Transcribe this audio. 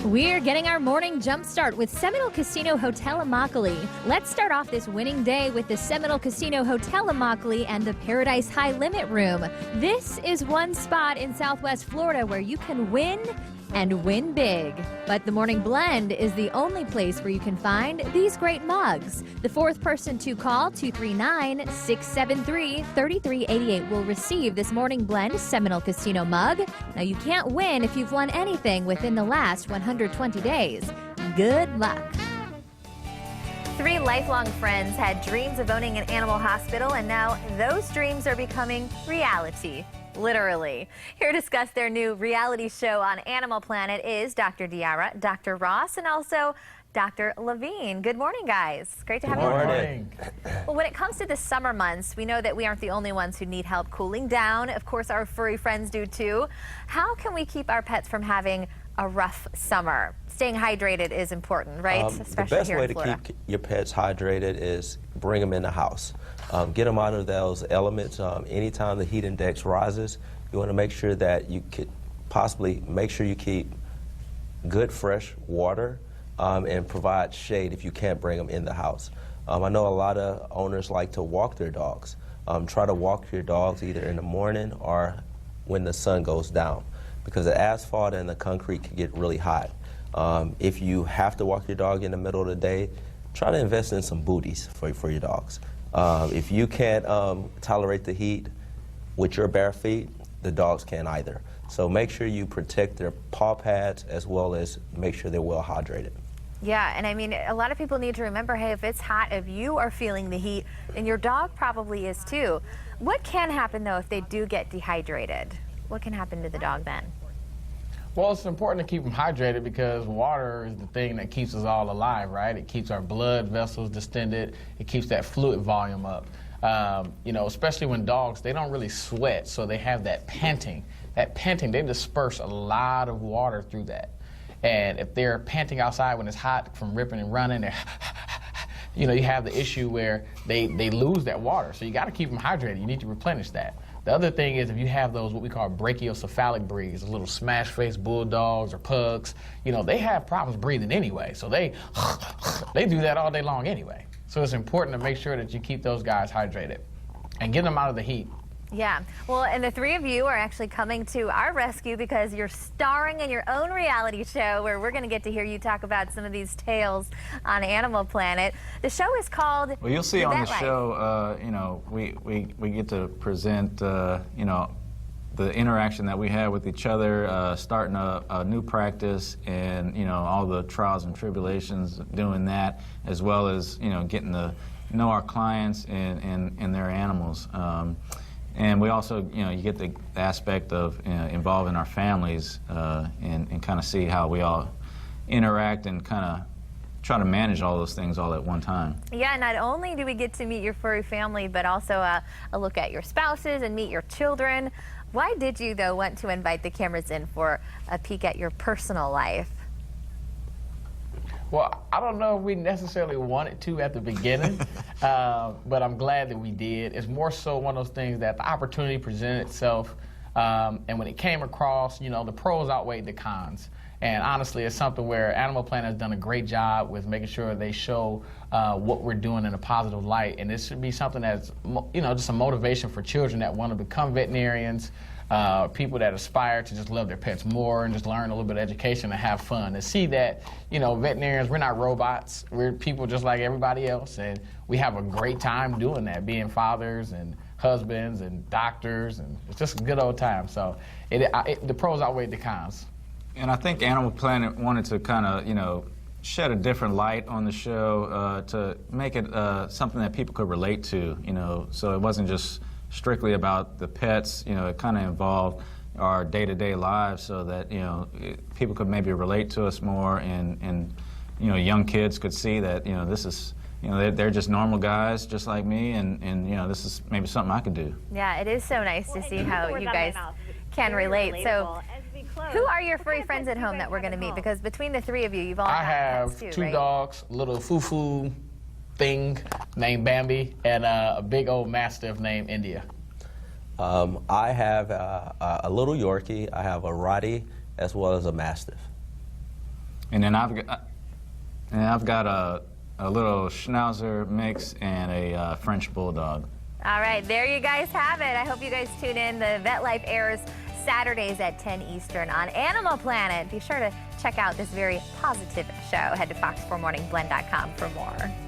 We're getting our morning jump start with Seminole Casino Hotel Immokalee. Let's start off this winning day with the Seminole Casino Hotel Immokalee and the Paradise High Limit Room. This is one spot in Southwest Florida where you can win and win big. But the Morning Blend is the only place where you can find these great mugs. The fourth person to call, 239-673-3388, will receive this Morning Blend Seminole Casino mug. Now, you can't win if you've won anything within the last 120 days. Good luck. Three lifelong friends had dreams of owning an animal hospital, and now those dreams are becoming reality. Literally. Here to discuss their new reality show on Animal Planet is Dr. Diarra, Dr. Ross, and also Dr. Levine. Good morning, guys. Great to have you. Good morning. Well, when it comes to the summer months, we know that we aren't the only ones who need help cooling down. Of course, our furry friends do too. How can we keep our pets from having a rough summer? Staying hydrated is important, right? Especially here in Florida. The best way to keep your pets hydrated is bring them in the house. Get them out of those elements. Anytime the heat index rises, you want to make sure that you could possibly make sure you keep good fresh water and provide shade if you can't bring them in the house. I know a lot of owners like to walk their dogs. Try to walk your dogs either in the morning or when the sun goes down, because the asphalt and the concrete can get really hot. If you have to walk your dog in the middle of the day, try to invest in some booties for your dogs. If you can't tolerate the heat with your bare feet, the dogs can't either. So make sure you protect their paw pads as well as make sure they're well hydrated. Yeah, and I mean, a lot of people need to remember, hey, if it's hot, if you are feeling the heat, then your dog probably is too. What can happen, though, if they do get dehydrated? What can happen to the dog then? Well, it's important to keep them hydrated because water is the thing that keeps us all alive, right? It keeps our blood vessels distended. It keeps that fluid volume up. You know, especially when dogs, they don't really sweat, so they have that panting. That panting, they disperse a lot of water through that. And if they're panting outside when it's hot from ripping and running, they're you know, you have the issue where they lose that water. So you got to keep them hydrated. You need to replenish that. The other thing is if you have those what we call brachiocephalic breeds, little smash-faced bulldogs or pugs, you know, they have problems breathing anyway. So they do that all day long anyway. So it's important to make sure that you keep those guys hydrated and get them out of the heat. Yeah, well, and the three of you are actually coming to our rescue because you're starring in your own reality show where we're going to get to hear you talk about some of these tales on Animal Planet. The show is called... Well, you'll see on the show, you know, we get to present, you know, the interaction that we have with each other, starting a new practice and, you know, all the trials and tribulations of doing that, as well as, you know, getting to know our clients and their animals. And we also, you know, you get the aspect of involving our families and kind of see how we all interact and kind of try to manage all those things all at one time. Yeah, not only do we get to meet your furry family, but also a look at your spouses and meet your children. Why did you, though, want to invite the cameras in for a peek at your personal life? Well, I don't know if we necessarily wanted to at the beginning, but I'm glad that we did. It's more so one of those things that the opportunity presented itself, and when it came across, you know, the pros outweighed the cons. And honestly, it's something where Animal Planet has done a great job with making sure they show what we're doing in a positive light. And this should be something that's, you know, just a motivation for children that want to become veterinarians, people that aspire to just love their pets more and just learn a little bit of education and have fun. To see that, you know, veterinarians, we're not robots. We're people just like everybody else. And we have a great time doing that, being fathers and husbands and doctors. And it's just a good old time. So the pros outweigh the cons. And I think Animal Planet wanted to kind of, you know, shed a different light on the show to make it something that people could relate to, you know, so it wasn't just strictly about the pets, you know, it kind of involved our day-to-day lives so that, you know, people could maybe relate to us more and, you know, young kids could see that, you know, this is, you know, they're just normal guys just like me and, you know, this is maybe something I could do. Yeah, it is so nice to see how you guys can relate. So who are your furry friends at home that we're going to meet? Because between the three of you, you've all got pets too, I have two right? dogs, a little foo-foo thing named Bambi, and a big old Mastiff named India. I have a little Yorkie, I have a Rottie, as well as a Mastiff. And then I've got a little Schnauzer mix and a French Bulldog. All right, there you guys have it. I hope you guys tune in. The Vet Life airs Saturdays at 10 Eastern on Animal Planet. Be sure to check out this very positive show. Head to fox4morningblend.com for more.